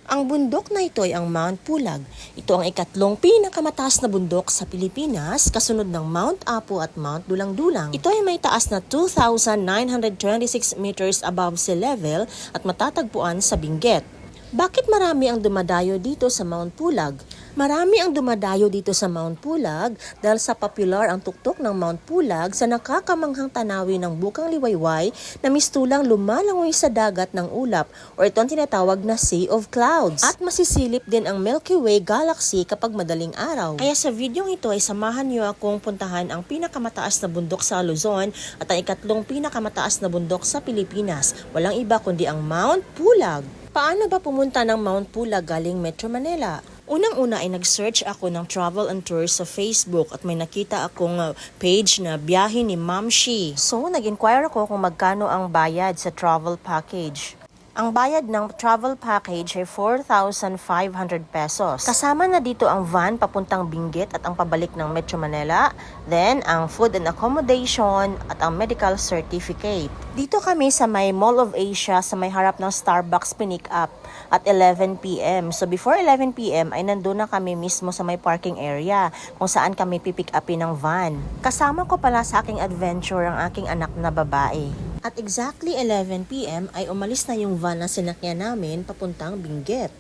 Ang bundok na ito ay ang Mount Pulag. Ito ang ikatlong pinakamataas na bundok sa Pilipinas, kasunod ng Mount Apo at Mount Dulang-Dulang. Ito ay may taas na 2,926 meters above sea level at matatagpuan sa Benguet. Bakit marami ang dumadayo dito sa Mount Pulag? Marami ang dumadayo dito sa Mount Pulag dahil sa popular ang tuktok ng Mount Pulag sa nakakamanghang tanawin ng bukang liwayway na mistulang lumalangoy sa dagat ng ulap o itong tinatawag na Sea of Clouds. At masisilip din ang Milky Way Galaxy kapag madaling araw. Kaya sa videong ito ay samahan niyo akong puntahan ang pinakamataas na bundok sa Luzon at ang ikatlong pinakamataas na bundok sa Pilipinas. Walang iba kundi ang Mount Pulag. Paano ba pumunta ng Mount Pulag galing Metro Manila? Unang-una ay nag-search ako ng travel and tours sa Facebook at may nakita akong page na biyahe ni Ma'am Shi. So, nag-inquire ako kung magkano ang bayad sa travel package. Ang bayad ng travel package ay 4,500 pesos. Kasama na dito ang van papuntang Benguet at ang pabalik ng Metro Manila, then ang food and accommodation at ang medical certificate. Dito kami sa may Mall of Asia sa may harap ng Starbucks pinick up at 11 p.m. So before 11 p.m. ay nandun na kami mismo sa may parking area kung saan kami pipick upin ng van. Kasama ko pala sa aking adventure ang aking anak na babae. At exactly 11 p.m. ay umalis na yung van na sinakyan namin papuntang Benguet.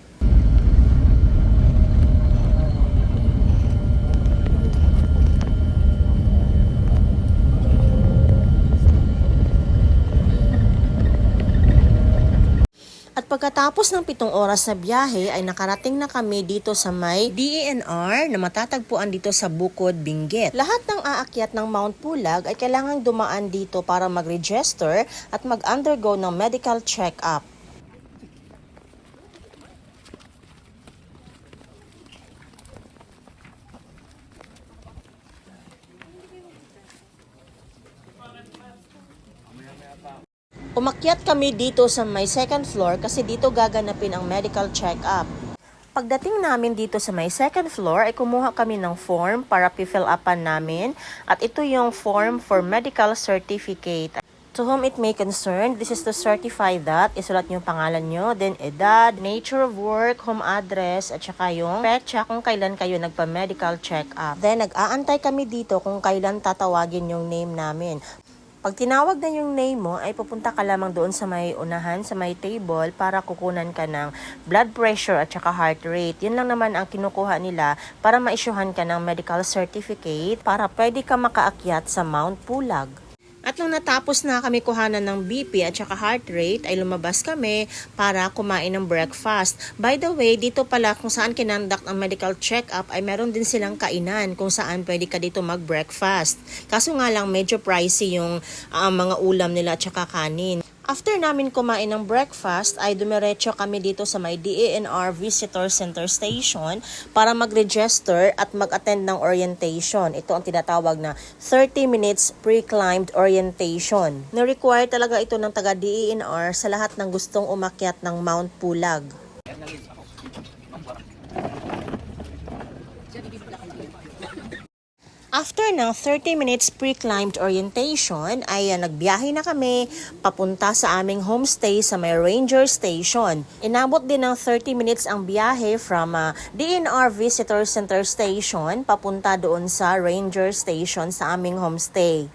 At pagkatapos ng 7 oras na biyahe ay nakarating na kami dito sa may DENR na matatagpuan dito sa Bukod, Benguet. Lahat ng aakyat ng Mount Pulag ay kailangang dumaan dito para mag-register at mag-undergo ng medical check-up. Umakyat kami dito sa may second floor kasi dito gaganapin ang medical check-up. Pagdating namin dito sa may second floor ay kumuha kami ng form para fill upan namin at ito yung form for medical certificate. To whom it may concern, this is to certify that isulat yung pangalan nyo, then edad, nature of work, home address, at saka yung petsa kung kailan kayo nagpa-medical check-up. Then nag-aantay kami dito kung kailan tatawagin yung name namin. Pag tinawag na yung name mo, ay pupunta ka lamang doon sa may unahan, sa may table para kukunan ka ng blood pressure at saka heart rate. Yun lang naman ang kinukuha nila para ma-issuehan ka ng medical certificate para pwede ka makaakyat sa Mount Pulag. At nung natapos na kami kuhanan ng BP at saka heart rate, ay lumabas kami para kumain ng breakfast. By the way, dito pala kung saan kinandak ang medical check-up ay meron din silang kainan kung saan pwede ka dito mag-breakfast. Kaso nga lang medyo pricey yung mga ulam nila at saka kanin. After namin kumain ng breakfast ay dumiretso kami dito sa may DENR Visitor Center Station para mag-register at mag-attend ng orientation. Ito ang tinatawag na 30 minutes pre-climbed orientation. Na-require talaga ito ng taga-DENR sa lahat ng gustong umakyat ng Mount Pulag. After ng 30 minutes pre-climbed orientation ay nagbiyahe na kami papunta sa aming homestay sa may Ranger Station. Inabot din ng 30 minutes ang biyahe from DENR Visitor Center Station papunta doon sa Ranger Station sa aming homestay.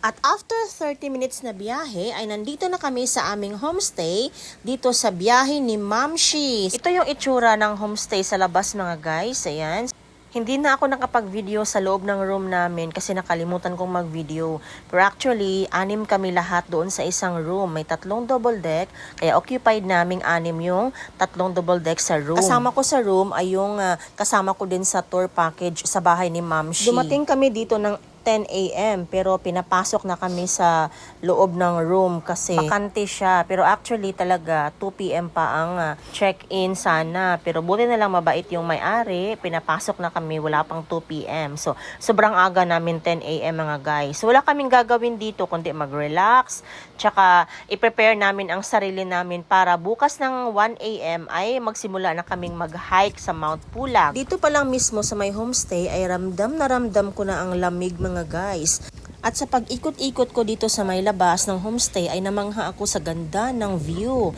At after 30 minutes na biyahe, ay nandito na kami sa aming homestay dito sa biyahe ni Ma'am Shi. Ito yung itsura ng homestay sa labas mga guys. Ayan. Hindi na ako nakapag-video sa loob ng room namin kasi nakalimutan kong mag-video. Pero actually, 6 kami lahat doon sa isang room. May 3 double deck, kaya occupied naming 6 yung 3 double deck sa room. Kasama ko sa room ay yung kasama ko din sa tour package sa bahay ni Ma'am Shi. Dumating kami dito ng 10 a.m. pero pinapasok na kami sa loob ng room kasi bakante siya. Pero actually talaga 2 p.m. pa ang check-in sana. Pero buti na lang mabait yung may-ari. Pinapasok na kami, wala pang 2 p.m. So sobrang aga namin 10 a.m. mga guys. So wala kaming gagawin dito kundi mag-relax. Tsaka i-prepare namin ang sarili namin para bukas ng 1 a.m. ay magsimula na kaming mag-hike sa Mount Pulag. Dito pa lang mismo sa may homestay ay ramdam na ramdam ko na ang lamig mga guys. At sa pag-ikot-ikot ko dito sa may labas ng homestay ay namangha ako sa ganda ng view.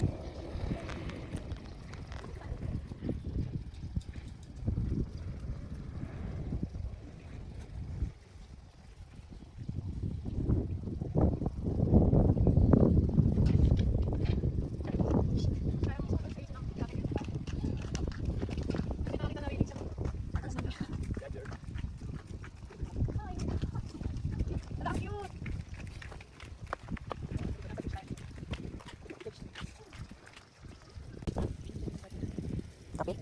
Tapi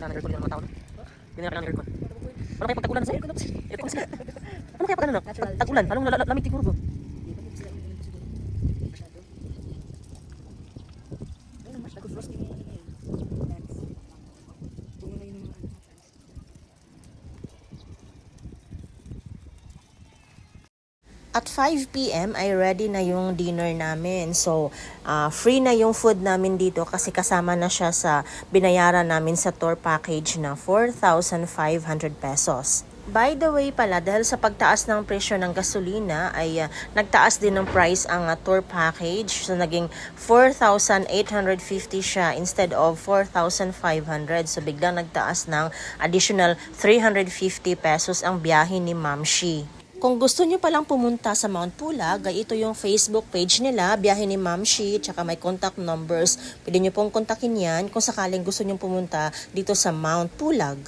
nag-record yung mga tao. Pinaka nag-record. Ano kaya pag tag-ulan sa ano kaya pag ano? Tag-ulan, anong lamig siguro? At 5 p.m. ay ready na yung dinner namin. So, free na yung food namin dito kasi kasama na siya sa binayaran namin sa tour package na 4,500 pesos. By the way pala, dahil sa pagtaas ng presyo ng gasolina ay nagtaas din ng price ang tour package. So, naging 4,850 siya instead of 4,500. So, biglang nagtaas ng additional 350 pesos ang biyahe ni Ma'am Shi. Kung gusto nyo palang pumunta sa Mount Pulag, ay ito yung Facebook page nila, Biyahe ni Ma'am Shi, tsaka may contact numbers. Pwede nyo pong kontakin yan kung sakaling gusto nyo pumunta dito sa Mount Pulag.